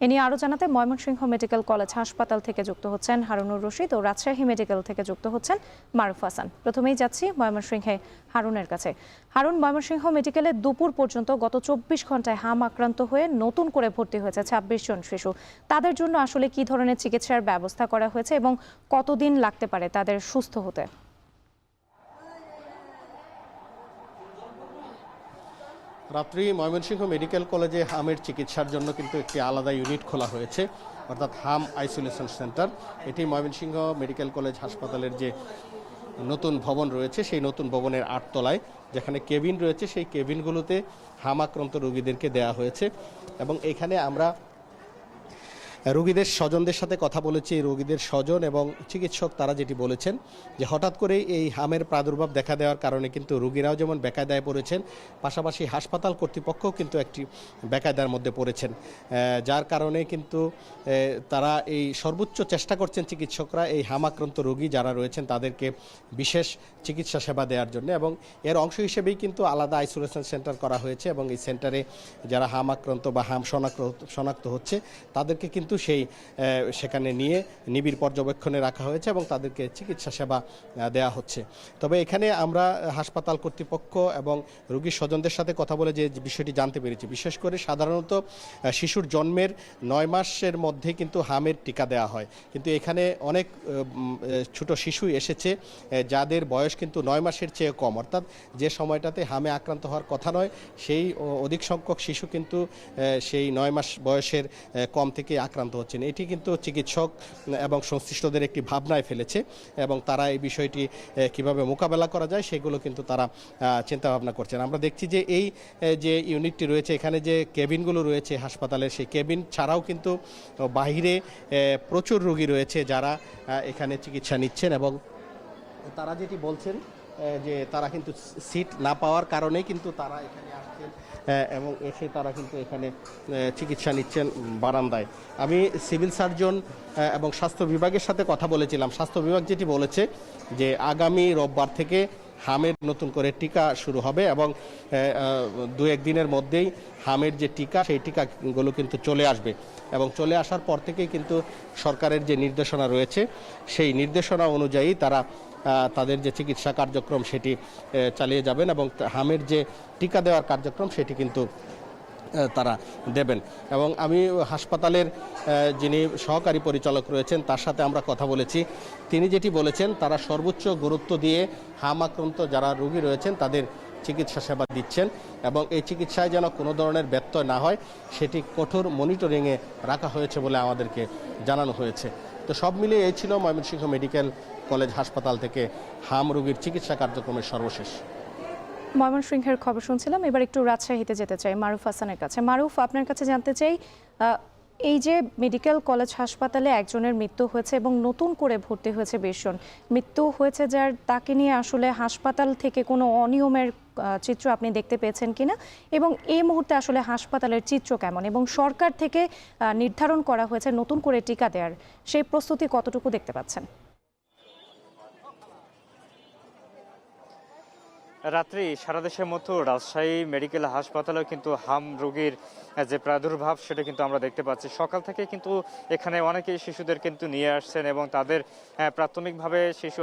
এ নিয়ে আরো জানাতে ময়মনসিংহ মেডিকেল কলেজ হাসপাতাল থেকে যুক্ত হচ্ছেন হারুনুর রশিদ ও রাজশাহী মেডিকেল থেকে যুক্ত হচ্ছেন মারুফ হাসান। প্রথমেই যাচ্ছি ময়মনসিংহে হারুনের কাছে। হারুন, ময়মনসিংহ মেডিকেলে দুপুর পর্যন্ত গত 24 ঘন্টায় হাম আক্রান্ত হয়ে নতুন করে ভর্তি হয়েছে 26 জন শিশু। তাদের জন্য আসলে কি ধরনের চিকিৎসার ব্যবস্থা করা হয়েছে এবং কতদিন লাগতে পারে তাদের সুস্থ হতে? রাত্রি ময়মনসিংহ মেডিকেল কলেজে হামের চিকিৎসার জন্য কিন্তু একটি আলাদা ইউনিট খোলা হয়েছে, অর্থাৎ হাম আইসোলেশন সেন্টার। এটি ময়মনসিংহ মেডিকেল কলেজ হাসপাতালের যে নতুন ভবন রয়েছে সেই নতুন ভবনের 8 তলায় যেখানে কেবিন রয়েছে সেই কেবিনগুলোতে হাম আক্রান্ত রোগীদেরকে দেওয়া হয়েছে। এবং এখানে আমরা রোগীদের স্বজনদের সাথে কথা বলেছি। রোগীদের স্বজন এবং চিকিৎসক তারা যেটি বলেছেন যে হঠাৎ করেই এই হামের প্রাদুর্ভাব দেখা দেওয়ার কারণে কিন্তু রোগীরাও যেমন বেকায়দায় পড়েছেন, পাশাপাশি হাসপাতাল কর্তৃপক্ষও কিন্তু একটি বেকায়দার মধ্যে পড়েছেন, যার কারণে কিন্তু তারা এই সর্বোচ্চ চেষ্টা করছেন চিকিৎসকরা এই হাম আক্রান্ত রোগী যারা রয়েছেন তাদেরকে বিশেষ চিকিৎসা সেবা দেওয়ার জন্য। এবং এর অংশ হিসেবেই কিন্তু আলাদা আইসোলেশন সেন্টার করা হয়েছে এবং এই সেন্টারে যারা হাম আক্রান্ত বা হাম শনাক্ত হচ্ছে তাদেরকে কিন্তু সেখানে নিয়ে নিবিড় পর্যবেক্ষণে রাখা হয়েছে এবং তাদেরকে চিকিৎসা সেবা দেওয়া হচ্ছে। তবে এখানে আমরা হাসপাতাল কর্তৃপক্ষ এবং রোগীর স্বজনদের সাথে কথা বলে যে বিষয়টি জানতে পেরেছি, বিশেষ করে সাধারণত শিশুর জন্মের 9 মাসের মধ্যে কিন্তু হামের টিকা দেওয়া হয়, কিন্তু এখানে অনেক ছোট শিশু এসেছে যাদের বয়স কিন্তু 9 মাসের চেয়ে কম, অর্থাৎ যে সময়টাতে হামে আক্রান্ত হওয়ার কথা নয় সেই অধিক সংখ্যক শিশু কিন্তু সেই 9 মাস বয়সের কম থেকে আক্রান্ত হচ্ছেন। এটি কিন্তু চিকিৎসক এবং সংশ্লিষ্টদের একটি ভাবনায় ফেলেছে এবং তারা এই বিষয়টি কিভাবে মোকাবেলা করা যায় সেগুলো কিন্তু তারা চিন্তা ভাবনা করছেন। আমরা দেখছি যে এই যে ইউনিটটি রয়েছে এখানে যে কেবিনগুলো রয়েছে হাসপাতালের, সেই কেবিন ছাড়াও কিন্তু বাহিরে প্রচুর রোগী রয়েছে যারা এখানে চিকিৎসা নিচ্ছেন এবং তারা যেটি বলছেন যে তারা কিন্তু সিট না পাওয়ার কারণে কিন্তু তারা এখানে আসছেন এবং এসে তারা কিন্তু এখানে চিকিৎসা নিচ্ছেন বারান্দায়। আমি সিভিল সার্জন এবং স্বাস্থ্য বিভাগের সাথে কথা বলেছিলাম। স্বাস্থ্য বিভাগ যেটি বলেছে যে আগামী রোববার থেকে হামের নতুন করে টিকা শুরু হবে এবং 2-1 দিনের মধ্যেই হামের যে টিকা সেই টিকাগুলো কিন্তু চলে আসবে এবং চলে আসার পর থেকেই কিন্তু সরকারের যে নির্দেশনা রয়েছে সেই নির্দেশনা অনুযায়ী তারা তাদের যে চিকিৎসা কার্যক্রম সেটি চালিয়ে যাবেন এবং হামের যে টিকা দেওয়ার কার্যক্রম সেটি কিন্তু তারা দেবেন। এবং আমি হাসপাতালের যিনি সহকারী পরিচালক রয়েছেন তার সাথে আমরা কথা বলেছি। তিনি যেটি বলেছেন তারা সর্বোচ্চ গুরুত্ব দিয়ে হাম আক্রান্ত যারা রোগী রয়েছেন তাদের চিকিৎসা সেবা দিচ্ছেন এবং এই চিকিৎসায় যেন কোনো ধরনের ব্যত্যয় না হয় সেটি কঠোর মনিটরিংয়ে রাখা হয়েছে বলে আমাদেরকে জানানো হয়েছে। তো সব মিলিয়ে এই ছিল ময়মনসিংহ মেডিকেল কলেজ হাসপাতাল থেকে হাম রোগীর চিকিৎসা কার্যক্রমের সর্বশেষ। ময়মনসিংহের খবর শুনছিলাম, এবার একটু রাজশাহীতে যেতে চাই মারুফ হাসানের কাছে। মারুফ, আপনার কাছে জানতে চাই, এই যে মেডিকেল কলেজ হাসপাতালে একজনের মৃত্যু হয়েছে এবং নতুন করে ভর্তি হয়েছে 20 জন, মৃত্যু হয়েছে যার, তাকে নিয়ে আসলে হাসপাতাল থেকে কোনো অনিয়মের চিত্র আপনি দেখতে পেয়েছেন কিনা এবং এই মুহূর্তে আসলে হাসপাতালের চিত্র কেমন এবং সরকার থেকে নির্ধারণ করা হয়েছে নতুন করে টিকা দেওয়ার, সেই প্রস্তুতি কতটুকু দেখতে পাচ্ছেন? রাত্রি সারা দেশের মতো রাজশাহী মেডিকেল হাসপাতালেও কিন্তু হাম রোগীর যে প্রাদুর্ভাব সেটা কিন্তু আমরা দেখতে পাচ্ছি। সকাল থেকে কিন্তু এখানে অনেকেই শিশুদের কিন্তু নিয়ে আসছেন এবং তাদের প্রাথমিকভাবে শিশু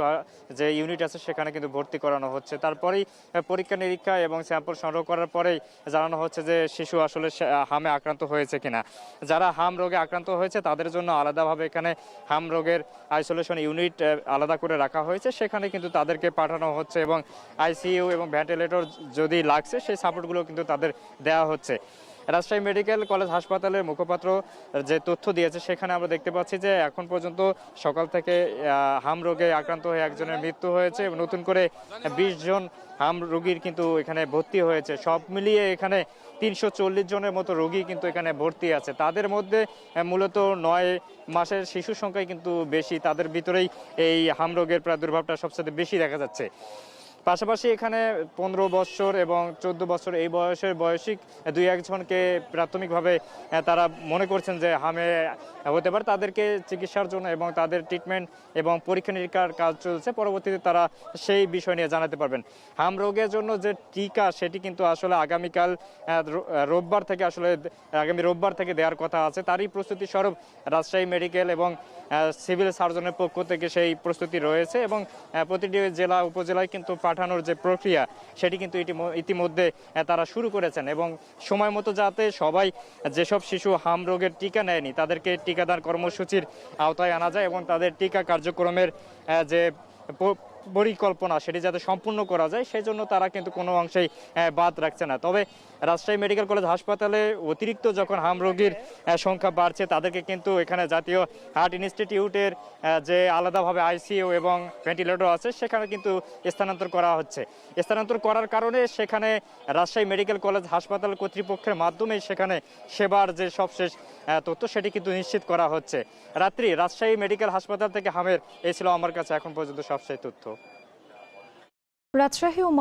যে ইউনিট আছে সেখানে কিন্তু ভর্তি করানো হচ্ছে। তারপরেই পরীক্ষা নিরীক্ষা এবং স্যাম্পল সংগ্রহ করার পরেই জানানো হচ্ছে যে শিশু আসলে হামে আক্রান্ত হয়েছে কিনা। যারা হাম রোগে আক্রান্ত হয়েছে তাদের জন্য আলাদাভাবে এখানে হাম রোগের আইসোলেশন ইউনিট আলাদা করে রাখা হয়েছে, সেখানে কিন্তু তাদেরকে পাঠানো হচ্ছে এবং আইসিইউ এবং ভেন্টিলেটর যদি লাগছে সেই সাপোর্টগুলো কিন্তু তাদের দেওয়া হচ্ছে। রাজশাহী মেডিকেল কলেজ হাসপাতালের মুখপাত্র যে তথ্য দিয়েছে সেখানে আমরা দেখতে পাচ্ছি যে এখন পর্যন্ত সকাল থেকে হাম রোগে আক্রান্ত হয়ে একজনের মৃত্যু হয়েছে এবং নতুন করে 20 জন হাম রোগীর কিন্তু এখানে ভর্তি হয়েছে। সব মিলিয়ে এখানে 340 জনের মতো রোগী কিন্তু এখানে ভর্তি আছে। তাদের মধ্যে মূলত 9 মাসের শিশুর সংখ্যাই কিন্তু বেশি, তাদের ভিতরেই এই হাম রোগের প্রাদুর্ভাবটা সবচেয়ে বেশি দেখা যাচ্ছে। পাশাপাশি এখানে 15 বছর এবং 14 বছর এই বয়সের বয়সী 2-1 জনকে প্রাথমিকভাবে তারা মনে করছেন যে হামে হতে পারে, তাদেরকে চিকিৎসার জন্য এবং তাদের ট্রিটমেন্ট এবং পরীক্ষা নিরীক্ষার কাজ চলছে। পরবর্তীতে তারা সেই বিষয় নিয়ে জানাতে পারবেন। হাম রোগের জন্য যে টিকা সেটি কিন্তু আসলে আগামীকাল রোববার থেকে আগামী রোববার থেকে দেওয়ার কথা আছে। তারই প্রস্তুতি স্বরূপ রাজশাহী মেডিকেল এবং সিভিল সার্জনের পক্ষ থেকে সেই প্রস্তুতি রয়েছে এবং প্রতিটি জেলা উপজেলায় কিন্তু পাঠানোর যে প্রক্রিয়া সেটি কিন্তু ইতিমধ্যে তারা শুরু করেছেন এবং সময় মতো যাতে সবাই যেসব শিশু হাম রোগের টিকা নেয়নি তাদেরকে টিকাদান কর্মসূচির আওতায় আনা যায় এবং তাদের টিকা কার্যক্রমের যে পরিকল্পনা সেটি যাতে সম্পূর্ণ করা যায় সেই জন্য তারা কিন্তু কোনো অংশেই বাদ রাখছে না। তবে রাজশাহী মেডিকেল কলেজ হাসপাতালে অতিরিক্ত যখন হাম রোগীর সংখ্যা বাড়ছে তাদেরকে কিন্তু এখানে জাতীয় হার্ট ইনস্টিটিউটের যে আলাদাভাবে আইসিইউ এবং ভেন্টিলেটর আছে সেখানে কিন্তু স্থানান্তর করা হচ্ছে। স্থানান্তর করার কারণে সেখানে রাজশাহী মেডিকেল কলেজ হাসপাতাল কর্তৃপক্ষের মাধ্যমে সেখানে সেবার যে সবশেষ তথ্য সেটি কিন্তু নিশ্চিত করা হচ্ছে। রাজশাহী মেডিকেল হাসপাতাল থেকে হামের এই ছিল আমার কাছে এখন পর্যন্ত সবশেষ তথ্য। রাজশাহী ও